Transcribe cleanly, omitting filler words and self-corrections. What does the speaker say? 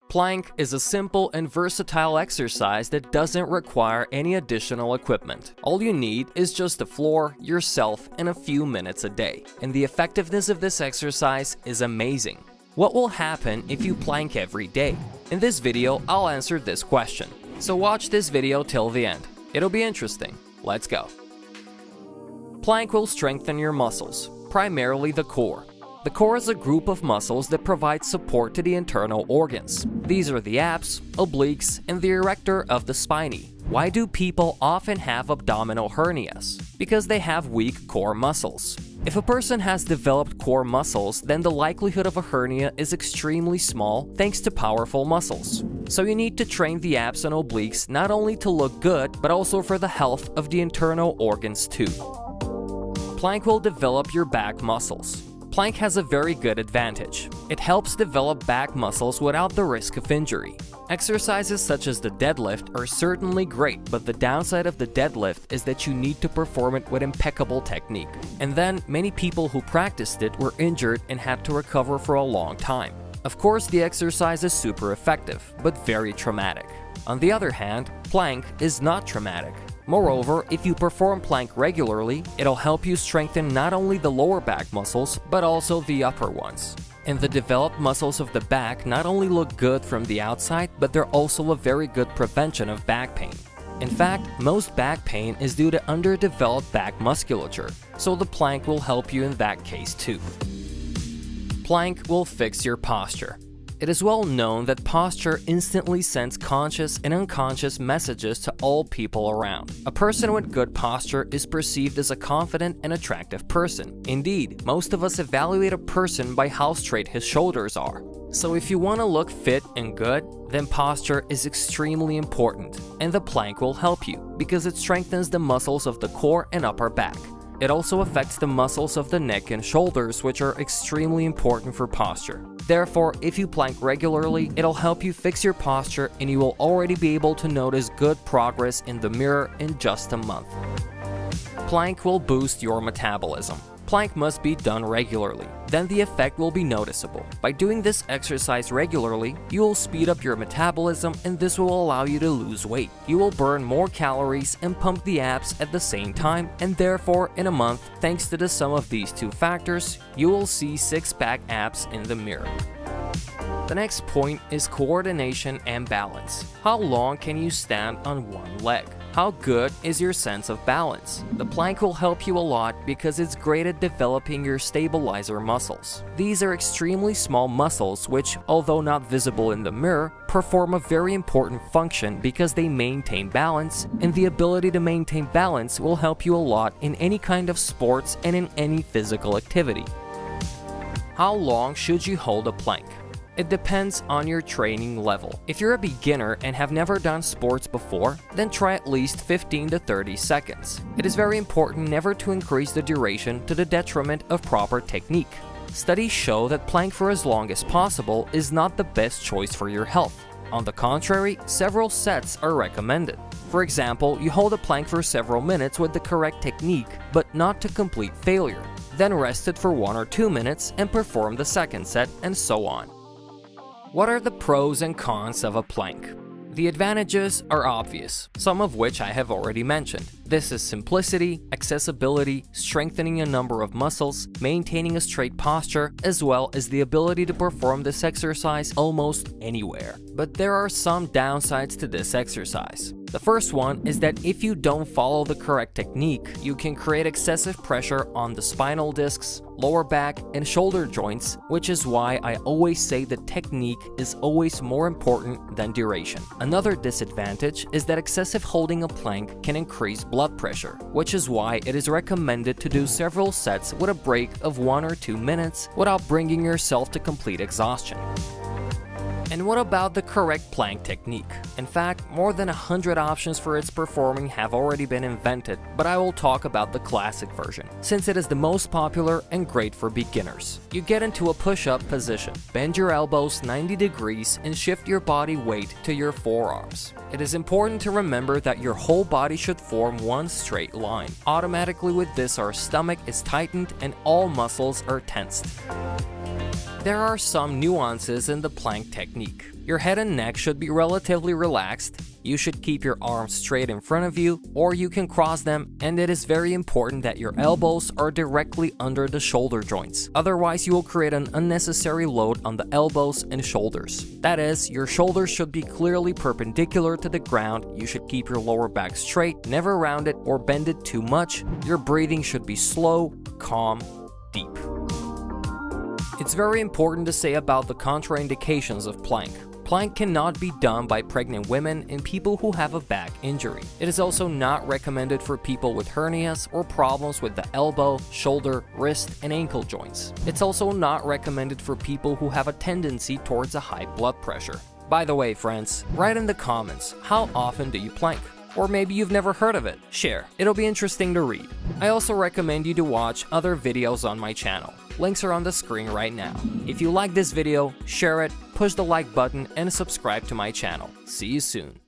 Plank is a simple and versatile exercise that doesn't require any additional equipment. All you need is just the floor, yourself, and a few minutes a day. And the effectiveness of this exercise is amazing. What will happen if you plank every day? In this video, I'll answer this question. So watch this video till the end. It'll be interesting. Let's go. Plank will strengthen your muscles, primarily the core. The core is a group of muscles that provide support to the internal organs. These are the abs, obliques, and the erector of the spine. Why do people often have abdominal hernias? Because they have weak core muscles. If a person has developed core muscles, then the likelihood of a hernia is extremely small thanks to powerful muscles. So you need to train the abs and obliques not only to look good, but also for the health of the internal organs too. Plank will develop your back muscles. Plank has a very good advantage. It helps develop back muscles without the risk of injury. Exercises such as the deadlift are certainly great, but the downside of the deadlift is that you need to perform it with impeccable technique. And then, many people who practiced it were injured and had to recover for a long time. Of course, the exercise is super effective, but very traumatic. On the other hand, plank is not traumatic. Moreover, if you perform plank regularly, it'll help you strengthen not only the lower back muscles, but also the upper ones. And the developed muscles of the back not only look good from the outside, but they're also a very good prevention of back pain. In fact, most back pain is due to underdeveloped back musculature, so the plank will help you in that case too. Plank will fix your posture. It is well known that posture instantly sends conscious and unconscious messages to all people around. A person with good posture is perceived as a confident and attractive person. Indeed, most of us evaluate a person by how straight his shoulders are. So if you want to look fit and good, then posture is extremely important, and the plank will help you because it strengthens the muscles of the core and upper back. It also affects the muscles of the neck and shoulders, which are extremely important for posture. Therefore, if you plank regularly, it'll help you fix your posture and you will already be able to notice good progress in the mirror in just a month. Plank will boost your metabolism. Plank must be done regularly, then the effect will be noticeable. By doing this exercise regularly, you will speed up your metabolism and this will allow you to lose weight. You will burn more calories and pump the abs at the same time, and therefore in a month, thanks to the sum of these two factors, you will see six-pack abs in the mirror. The next point is coordination and balance. How long can you stand on one leg? How good is your sense of balance? The plank will help you a lot because it's great at developing your stabilizer muscles. These are extremely small muscles which, although not visible in the mirror, perform a very important function because they maintain balance, and the ability to maintain balance will help you a lot in any kind of sports and in any physical activity. How long should you hold a plank? It depends on your training level. If you're a beginner and have never done sports before, then try at least 15 to 30 seconds. It is very important never to increase the duration to the detriment of proper technique. Studies show that plank for as long as possible is not the best choice for your health. On the contrary, several sets are recommended. For example, you hold a plank for several minutes with the correct technique, but not to complete failure. Then rest it for 1 or 2 minutes and perform the second set, and so on. What are the pros and cons of a plank? The advantages are obvious, some of which I have already mentioned. This is simplicity, accessibility, strengthening a number of muscles, maintaining a straight posture, as well as the ability to perform this exercise almost anywhere. But there are some downsides to this exercise. The first one is that if you don't follow the correct technique, you can create excessive pressure on the spinal discs, lower back, and shoulder joints, which is why I always say that technique is always more important than duration. Another disadvantage is that excessive holding a plank can increase blood pressure, which is why it is recommended to do several sets with a break of 1 or 2 minutes without bringing yourself to complete exhaustion. And what about the correct plank technique? In fact, more than 100 options for its performing have already been invented, but I will talk about the classic version, since it is the most popular and great for beginners. You get into a push-up position, bend your elbows 90 degrees, and shift your body weight to your forearms. It is important to remember that your whole body should form one straight line. Automatically with this, our stomach is tightened and all muscles are tensed. There are some nuances in the plank technique. Your head and neck should be relatively relaxed. You should keep your arms straight in front of you, or you can cross them, and it is very important that your elbows are directly under the shoulder joints. Otherwise, you will create an unnecessary load on the elbows and shoulders. That is, your shoulders should be clearly perpendicular to the ground. You should keep your lower back straight, never round it or bend it too much. Your breathing should be slow, calm, deep. It's very important to say about the contraindications of plank. Plank cannot be done by pregnant women and people who have a back injury. It is also not recommended for people with hernias or problems with the elbow, shoulder, wrist, and ankle joints. It's also not recommended for people who have a tendency towards a high blood pressure. By the way, friends, write in the comments, how often do you plank? Or maybe you've never heard of it. Share, it'll be interesting to read. I also recommend you to watch other videos on my channel. Links are on the screen right now. If you like this video, share it, push the like button, and subscribe to my channel. See you soon.